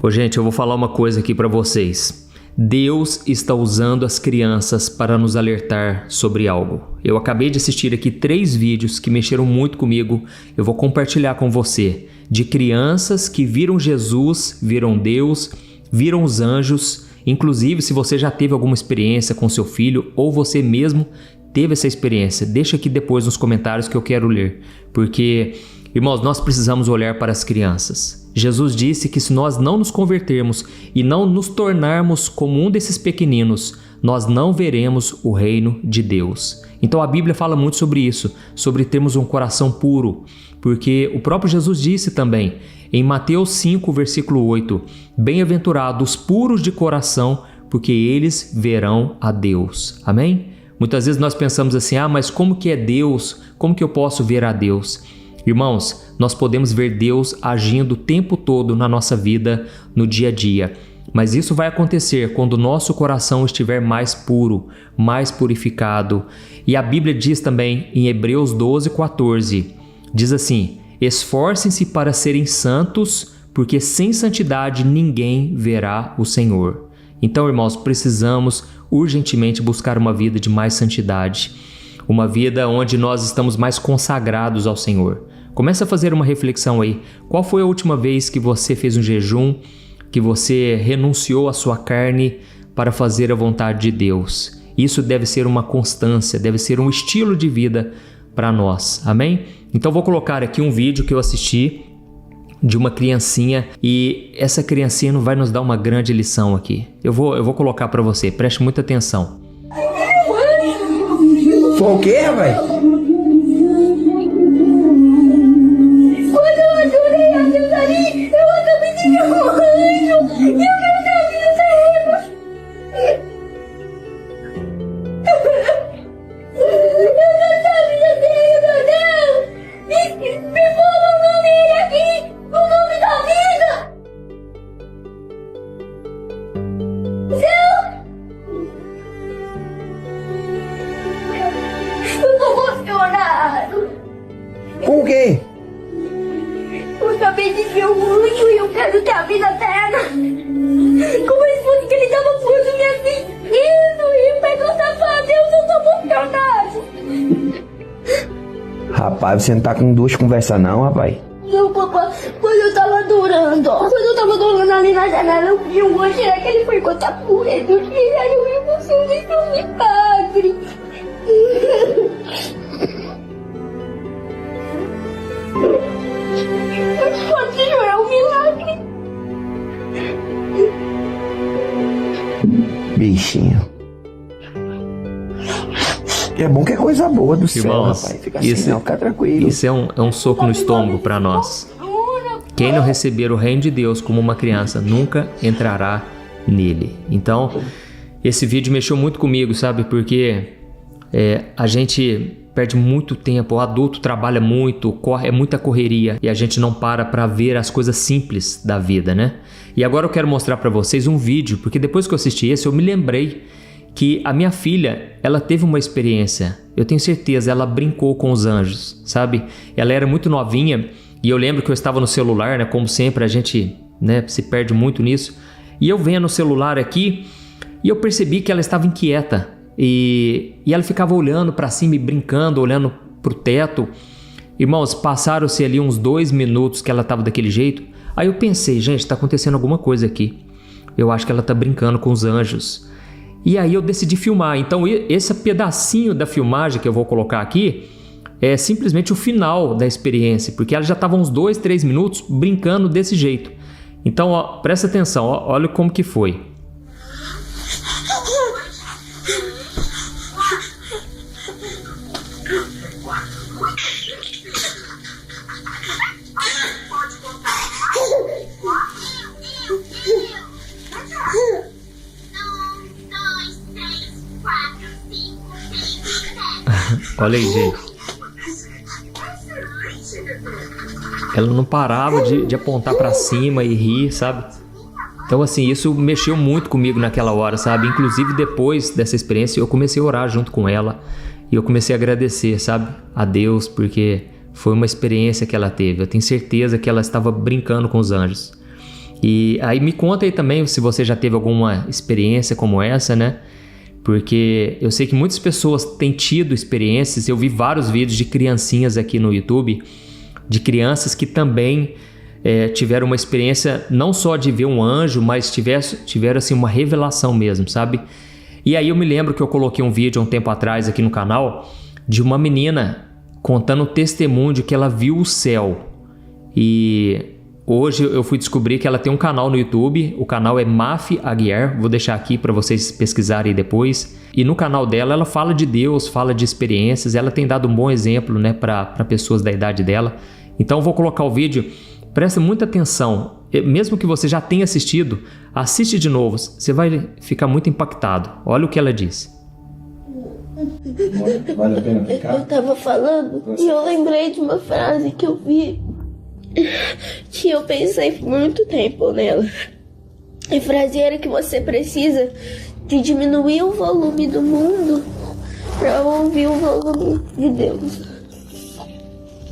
Ô, gente, eu vou falar uma coisa aqui para vocês. Deus está usando as crianças para nos alertar sobre algo. Eu acabei de assistir aqui 3 vídeos que mexeram muito comigo. Eu vou compartilhar com você. De crianças que viram Jesus, viram Deus, viram os anjos. Inclusive, se você já teve alguma experiência com seu filho ou você mesmo teve essa experiência, deixa aqui depois nos comentários que eu quero ler. Porque, irmãos, nós precisamos olhar para as crianças. Jesus disse que se nós não nos convertermos e não nos tornarmos como um desses pequeninos, nós não veremos o reino de Deus. Então a Bíblia fala muito sobre isso, sobre termos um coração puro, porque o próprio Jesus disse também, em Mateus 5, versículo 8, bem-aventurados os puros de coração, porque eles verão a Deus. Amém? Muitas vezes nós pensamos assim, mas como que é Deus? Como que eu posso ver a Deus? Irmãos, nós podemos ver Deus agindo o tempo todo na nossa vida, no dia a dia. Mas isso vai acontecer quando o nosso coração estiver mais puro, mais purificado. E a Bíblia diz também em Hebreus 12, 14, diz assim, esforcem-se para serem santos, porque sem santidade ninguém verá o Senhor. Então, irmãos, precisamos urgentemente buscar uma vida de mais santidade. Uma vida onde nós estamos mais consagrados ao Senhor. Comece a fazer uma reflexão aí. Qual foi a última vez que você fez um jejum, que você renunciou à sua carne para fazer a vontade de Deus? Isso deve ser uma constância, deve ser um estilo de vida para nós. Amém? Então vou colocar aqui um vídeo que eu assisti de uma criancinha e essa criancinha vai nos dar uma grande lição aqui. Eu vou colocar para você, preste muita atenção. Foi o quê, rapaz? Por quê? Eu acabei de ver um anjo e eu quero ter a vida eterna. Como ele fosse que ele estava posto me assistindo e perguntar pra Deus, eu tô emocionado. Rapaz, você não tá com 2 conversas não, rapaz. Não, papai, quando eu tava adorando, ali na janela, eu vi um anjo que ele foi contar por ele. Eu me emocionei com o milagre. Continua, é um milagre. Bichinho. É bom que é coisa boa do céu, Irmãos, rapaz. Fica assim, não, fica tranquilo. Isso é um soco no estômago para nós. Quem não receber o reino de Deus como uma criança nunca entrará nele. Então, esse vídeo mexeu muito comigo, sabe? Porque a gente perde muito tempo, o adulto trabalha muito, é muita correria e a gente não para ver as coisas simples da vida, né? E agora eu quero mostrar para vocês um vídeo, porque depois que eu assisti esse, eu me lembrei que a minha filha, ela teve uma experiência, eu tenho certeza, ela brincou com os anjos, sabe? Ela era muito novinha e eu lembro que eu estava no celular, né? Como sempre, a gente, né, se perde muito nisso. E eu vendo o celular aqui e eu percebi que ela estava inquieta. E ela ficava olhando para cima e brincando, olhando para o teto. Irmãos, passaram-se ali uns 2 minutos que ela estava daquele jeito. Aí eu pensei, gente, está acontecendo alguma coisa aqui. Eu acho que ela está brincando com os anjos. E aí eu decidi filmar. Então esse pedacinho da filmagem que eu vou colocar aqui é simplesmente o final da experiência. Porque ela já estava uns 2, 3 minutos brincando desse jeito. Então, ó, presta atenção, ó, olha como que foi. Olha aí, gente. Ela não parava de apontar pra cima e rir, sabe? Então, assim, isso mexeu muito comigo naquela hora, sabe? Inclusive, depois dessa experiência, eu comecei a orar junto com ela. E eu comecei a agradecer, sabe? A Deus, porque foi uma experiência que ela teve. Eu tenho certeza que ela estava brincando com os anjos. E aí me conta aí também se você já teve alguma experiência como essa, né? Porque eu sei que muitas pessoas têm tido experiências. Eu vi vários vídeos de criancinhas aqui no YouTube, de crianças que também tiveram uma experiência não só de ver um anjo, mas tiveram assim uma revelação mesmo, sabe? E aí eu me lembro que eu coloquei um vídeo há um tempo atrás aqui no canal de uma menina contando o testemunho de que ela viu o céu. E hoje eu fui descobrir que ela tem um canal no YouTube, o canal é Maf Aguiar, vou deixar aqui para vocês pesquisarem depois. E no canal dela ela fala de Deus, fala de experiências, ela tem dado um bom exemplo, né, para pessoas da idade dela. Então eu vou colocar o vídeo, presta muita atenção, mesmo que você já tenha assistido, assiste de novo, você vai ficar muito impactado. Olha o que ela diz. Vale a pena ficar? Eu tava falando e eu lembrei de uma frase que eu vi, que eu pensei por muito tempo nela. A frase era que você precisa de diminuir o volume do mundo para ouvir o volume de Deus.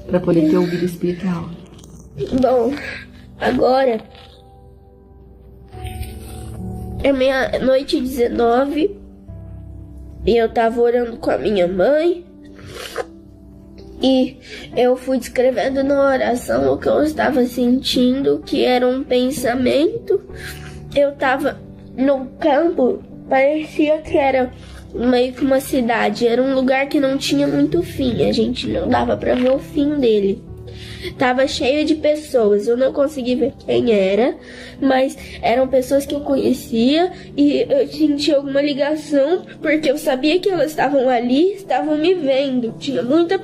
Para poder ter ouvido espiritual. Bom, agora é meia-noite 19 e eu tava orando com a minha mãe. E eu fui descrevendo na oração o que eu estava sentindo, que era um pensamento. Eu estava no campo, parecia que era meio que uma cidade. Era um lugar que não tinha muito fim, a gente não dava para ver o fim dele. Tava cheio de pessoas, eu não consegui ver quem era, mas eram pessoas que eu conhecia e eu senti alguma ligação, porque eu sabia que elas estavam ali, estavam me vendo. Tinha muita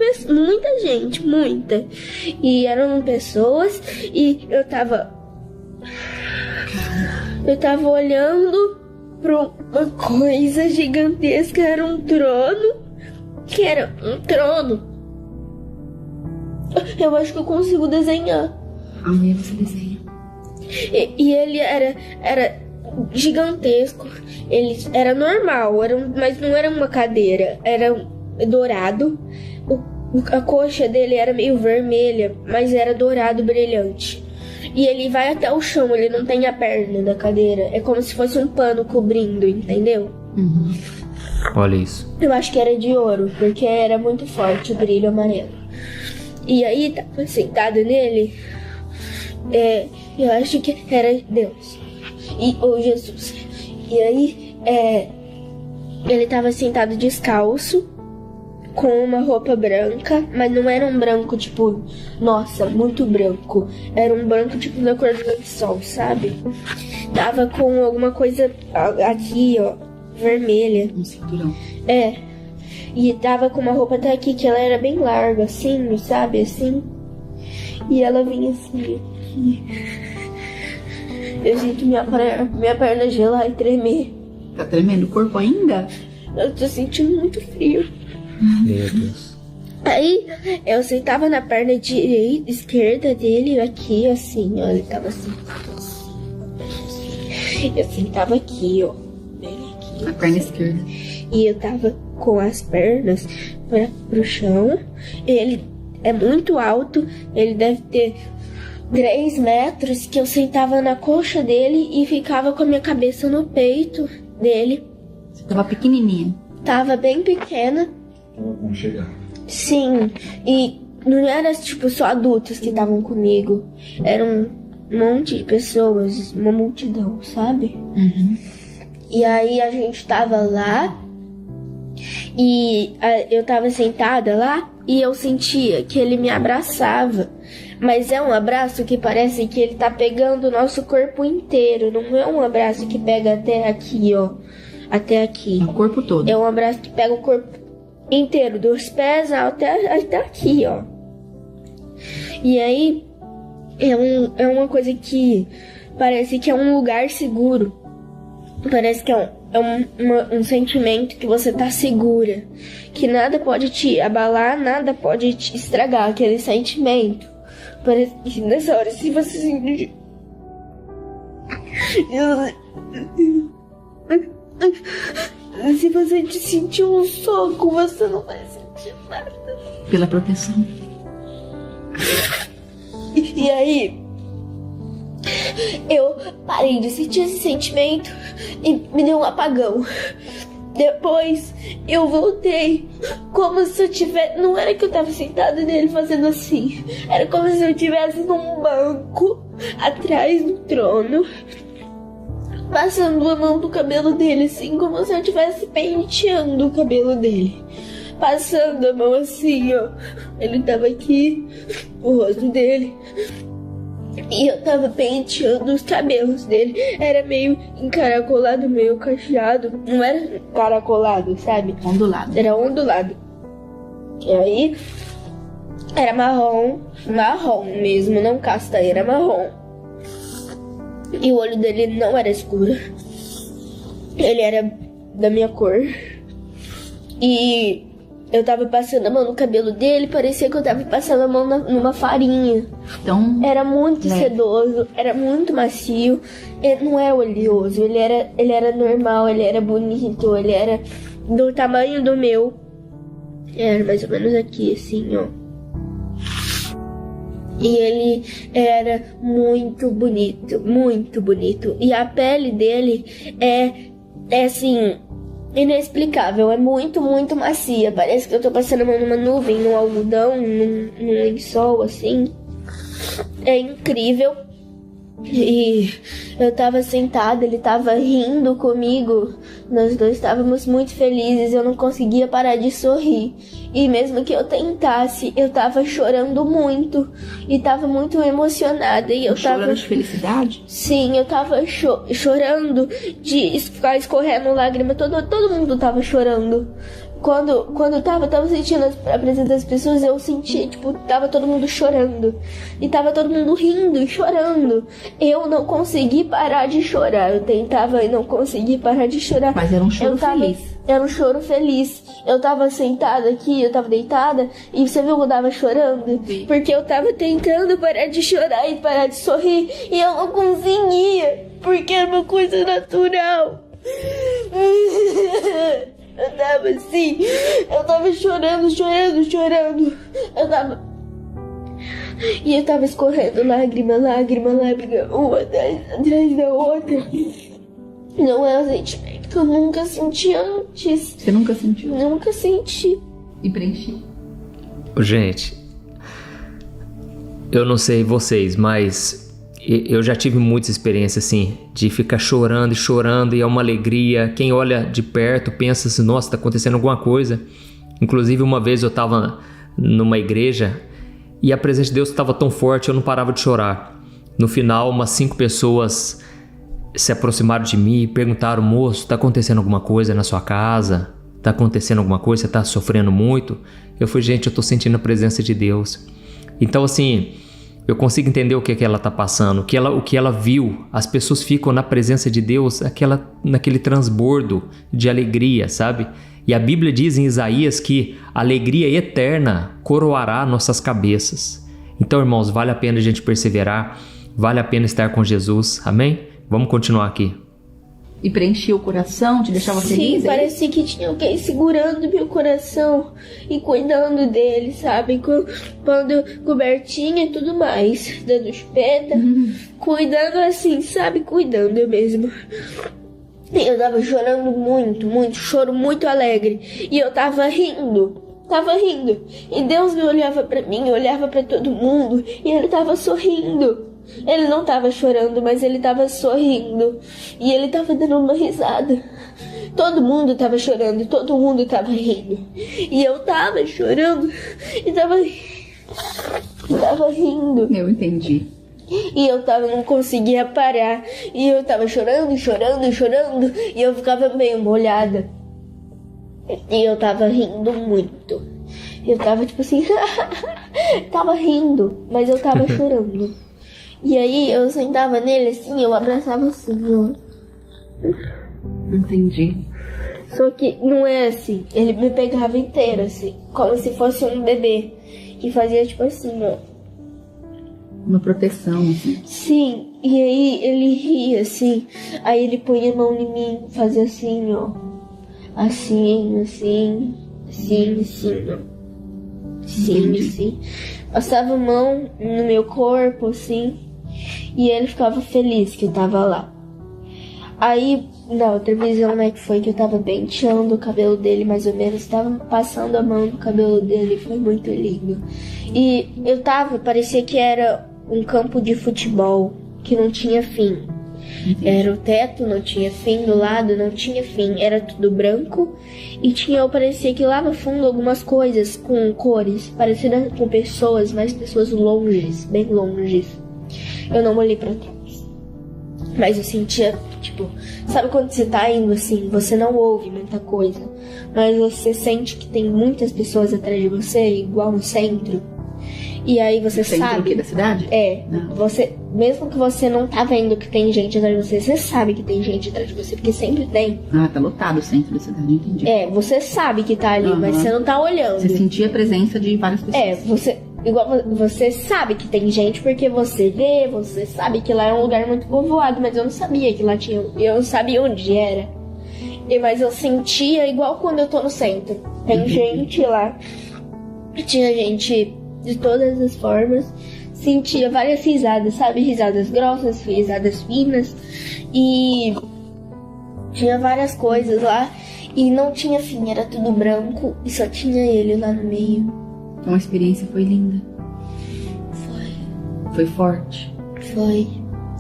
gente, muita. E eram pessoas e eu tava olhando para uma coisa gigantesca, era um trono, que era um trono. Eu acho que eu consigo desenhar. Amanhã você desenha. E ele era gigantesco. Ele era normal, mas não era uma cadeira. Era dourado. A coxa dele era meio vermelha, mas era dourado brilhante. E ele vai até o chão, ele não tem a perna da cadeira. É como se fosse um pano cobrindo, entendeu? Uhum. Olha isso. Eu acho que era de ouro, porque era muito forte o brilho amarelo. E aí, tava sentado nele, eu acho que era Deus, ou Jesus. E aí, ele tava sentado descalço, com uma roupa branca, mas não era um branco tipo, nossa, muito branco. Era um branco tipo da cor do sol, sabe? Tava com alguma coisa aqui, ó, vermelha. Um cinturão. E tava com uma roupa até aqui, que ela era bem larga, assim, sabe, assim. E ela vinha assim, aqui. Eu sinto minha perna gelar e tremer. Tá tremendo o corpo ainda? Eu tô sentindo muito frio. Meu Deus. Aí, eu sentava na perna esquerda dele, aqui, assim, ó. Ele tava sentado assim. Eu sentava aqui, ó. Bem aqui. Na perna esquerda. E eu tava com as pernas pro chão. Ele é muito alto, ele deve ter 3 metros, que eu sentava na coxa dele e ficava com a minha cabeça no peito dele. Você tava pequenininha. Tava bem pequena. Vamos chegar. Sim, e não era tipo só adultos que estavam comigo. Era um monte de pessoas, uma multidão, sabe? Uhum. E aí a gente tava lá. E eu tava sentada lá e eu sentia que ele me abraçava. Mas é um abraço que parece que ele tá pegando o nosso corpo inteiro. Não é um abraço que pega até aqui, ó. Até aqui. O corpo todo. É um abraço que pega o corpo inteiro, dos pés até aqui, ó. E aí é uma coisa que parece que é um lugar seguro. Parece que é um sentimento que você tá segura, que nada pode te abalar, nada pode te estragar aquele sentimento. Parece que nessa hora, se você sentir, se você sentir um soco, você não vai sentir nada. Pela proteção. E aí, eu parei de sentir esse sentimento e me deu um apagão. Depois eu voltei, como se eu tivesse... Não era que eu tava sentada nele fazendo assim, era como se eu estivesse num banco atrás do trono, passando a mão no cabelo dele, assim, como se eu estivesse penteando o cabelo dele. Passando a mão assim, ó. Ele tava aqui, o rosto dele. E eu tava penteando os cabelos dele. Era meio encaracolado, meio cacheado. Não era encaracolado, sabe? Ondulado. Era ondulado. E aí, era marrom mesmo, não castanho, era marrom. E o olho dele não era escuro. Ele era da minha cor. E eu tava passando a mão no cabelo dele, parecia que eu tava passando a mão numa farinha. Então, Era muito sedoso, era muito macio. Ele não é oleoso, ele era normal, ele era bonito, ele era do tamanho do meu. Era mais ou menos aqui, assim, ó. E ele era muito bonito, muito bonito. E a pele dele é assim, inexplicável, é muito, muito macia. Parece que eu tô passando a mão numa nuvem, num algodão, num lençol, assim. É incrível. E eu tava sentada, ele tava rindo comigo. Nós dois estávamos muito felizes, eu não conseguia parar de sorrir. E mesmo que eu tentasse, eu tava chorando muito. E tava muito emocionada. E eu chorando tava de felicidade? Sim, eu tava chorando de ficar escorrendo lágrima. Todo mundo tava chorando. Quando eu tava sentindo a presença das pessoas, eu senti, tipo, tava todo mundo chorando. E tava todo mundo rindo e chorando. Eu não consegui parar de chorar. Eu tentava e não consegui parar de chorar. Mas era um choro feliz. Era um choro feliz. Eu tava sentada aqui, eu tava deitada, e você viu que eu tava chorando? Sim. Porque eu tava tentando parar de chorar e parar de sorrir, e eu não conseguia, porque era uma coisa natural. Eu tava assim, eu tava chorando. E eu tava escorrendo lágrima, uma atrás da outra. Não é um sentimento que eu nunca senti antes. Você nunca sentiu? Nunca senti. E preencheu? Gente, eu não sei vocês, mas eu já tive muitas experiências assim, de ficar chorando e é uma alegria. Quem olha de perto pensa assim, nossa, tá acontecendo alguma coisa. Inclusive uma vez eu tava numa igreja e a presença de Deus estava tão forte, eu não parava de chorar. No final, umas 5 pessoas se aproximaram de mim e perguntaram, moço, tá acontecendo alguma coisa na sua casa? Tá acontecendo alguma coisa? Você tá sofrendo muito? Eu falei, gente, eu tô sentindo a presença de Deus. Então assim, eu consigo entender o que ela tá passando, o que ela viu. As pessoas ficam na presença de Deus, naquele transbordo de alegria, sabe? E a Bíblia diz em Isaías que a alegria eterna coroará nossas cabeças. Então, irmãos, vale a pena a gente perseverar, vale a pena estar com Jesus, amém? Vamos continuar aqui. E preenchia o coração, te deixava feliz? Sim, parecia que tinha alguém segurando meu coração e cuidando dele, sabe? Quando cobertinha e tudo mais, dando chupeta, cuidando assim, sabe? Cuidando mesmo. Eu tava chorando muito, choro muito alegre. E eu tava rindo. E Deus me olhava pra mim, olhava pra todo mundo, e Ele tava sorrindo. Ele não tava chorando, mas ele tava sorrindo. E ele tava dando uma risada. Todo mundo tava chorando, todo mundo tava rindo. E eu tava chorando e tava rindo. Eu entendi. E eu não conseguia parar. E eu tava chorando. E eu ficava meio molhada. E eu tava rindo muito. Eu tava tipo assim, tava rindo, mas eu tava chorando. E aí eu sentava nele assim, eu abraçava assim, ó. Entendi. Só que não é assim, ele me pegava inteiro assim, como se fosse um bebê. E fazia tipo assim, ó. Uma proteção, assim. Sim, e aí ele ria assim. Aí ele punha a mão em mim, fazia assim, ó. Assim, ó. Assim, Passava a mão no meu corpo, assim. E ele ficava feliz que eu tava lá. Aí, na outra visão, né, que foi que eu tava penteando o cabelo dele, mais ou menos, tava passando a mão no cabelo dele, foi muito lindo. E parecia que era um campo de futebol, que não tinha fim. Era o teto, não tinha fim, do lado não tinha fim, era tudo branco. E parecia que lá no fundo algumas coisas com cores, parecidas com pessoas, mas pessoas longes, bem longes. Eu não olhei pra trás. Mas eu sentia, sabe quando você tá indo assim, você não ouve muita coisa, mas você sente que tem muitas pessoas atrás de você, igual no centro. E aí você centro sabe... do quê? Da cidade? É, Não. você, mesmo que você não tá vendo que tem gente atrás de você, você sabe que tem gente atrás de você, porque sempre tem. Ah, tá lotado o centro da cidade, entendi. Você sabe que tá ali, mas você não tá olhando. Você sentia a presença de várias pessoas. Você sabe que tem gente porque você vê, você sabe que lá é um lugar muito povoado, mas eu não sabia que lá tinha, eu não sabia onde era. Mas eu sentia igual quando eu tô no centro. Tem gente lá, tinha gente de todas as formas, sentia várias risadas, sabe? Risadas grossas, risadas finas, e tinha várias coisas lá, e não tinha fim, era tudo branco, e só tinha ele lá no meio. Então a experiência foi linda. Foi forte. Foi.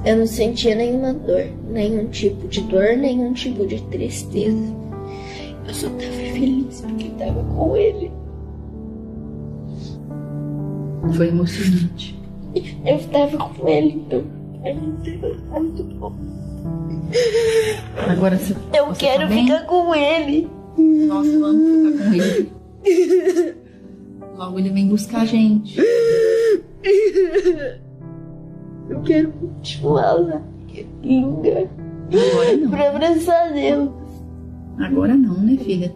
Eu não sentia nenhuma dor, nenhum tipo de dor, nenhum tipo de tristeza. Eu só tava feliz porque tava com ele. Foi emocionante. Eu tava com ele, então é muito bom. Agora Eu você quero tá bem? ficar com ele. Nossa, eu amo ficar com ele. Logo ele vem buscar a gente. Eu quero continuar lá. Que lugar. Agora não. Pra abraçar Deus. Agora não, né, filha?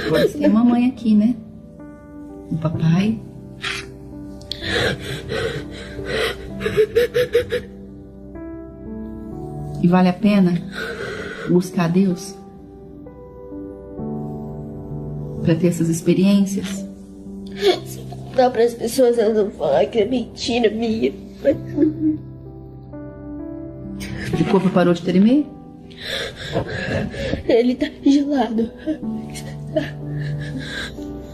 Agora você tem a mamãe aqui, né? O papai. E vale a pena buscar Deus? Pra ter essas experiências? Dá para as pessoas não falar que é mentira minha. Mas... O corpo parou de tremer? Ele tá gelado.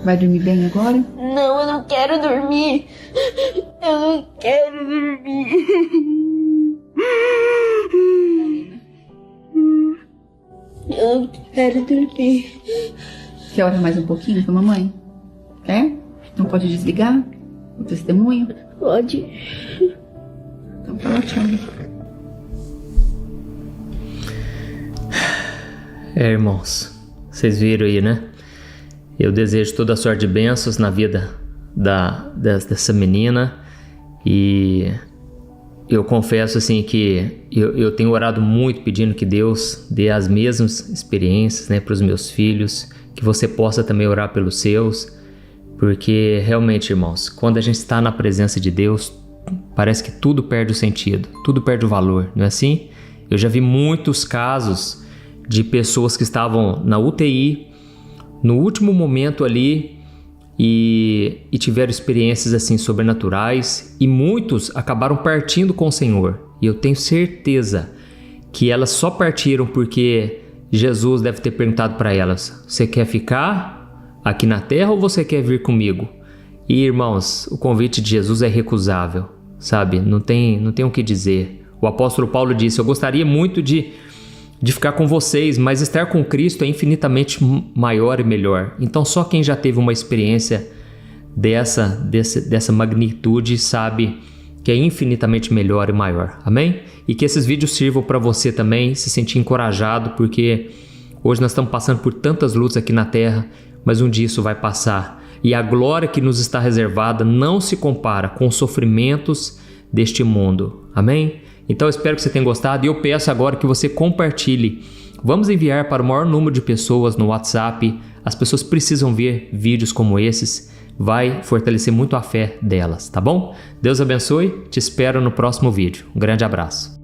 Vai dormir bem agora? Não, eu não quero dormir. Eu não quero dormir. Eu não quero dormir. Quer orar mais um pouquinho com a mamãe? Quer? Não pode desligar o testemunho? Pode. Então tá ótimo. Irmãos, vocês viram aí, né? Eu desejo toda a sorte de bênçãos na vida dessa menina. E eu confesso assim que eu tenho orado muito pedindo que Deus dê as mesmas experiências, né, para os meus filhos, que você possa também orar pelos seus, porque realmente, irmãos, quando a gente está na presença de Deus, parece que tudo perde o sentido, tudo perde o valor, não é assim? Eu já vi muitos casos de pessoas que estavam na UTI no último momento ali e tiveram experiências assim sobrenaturais, e muitos acabaram partindo com o Senhor. E eu tenho certeza que elas só partiram porque Jesus deve ter perguntado para elas: você quer ficar aqui na terra ou você quer vir comigo? E, irmãos, o convite de Jesus é irrecusável, sabe? Não tem o que dizer. O apóstolo Paulo disse: eu gostaria muito de ficar com vocês, mas estar com Cristo é infinitamente maior e melhor. Então só quem já teve uma experiência dessa magnitude sabe que é infinitamente melhor e maior. Amém? E que esses vídeos sirvam para você também se sentir encorajado, porque hoje nós estamos passando por tantas lutas aqui na terra, mas um dia isso vai passar. E a glória que nos está reservada não se compara com os sofrimentos deste mundo. Amém? Então eu espero que você tenha gostado, e eu peço agora que você compartilhe. Vamos enviar para o maior número de pessoas no WhatsApp. As pessoas precisam ver vídeos como esses. Vai fortalecer muito a fé delas, tá bom? Deus abençoe, te espero no próximo vídeo. Um grande abraço.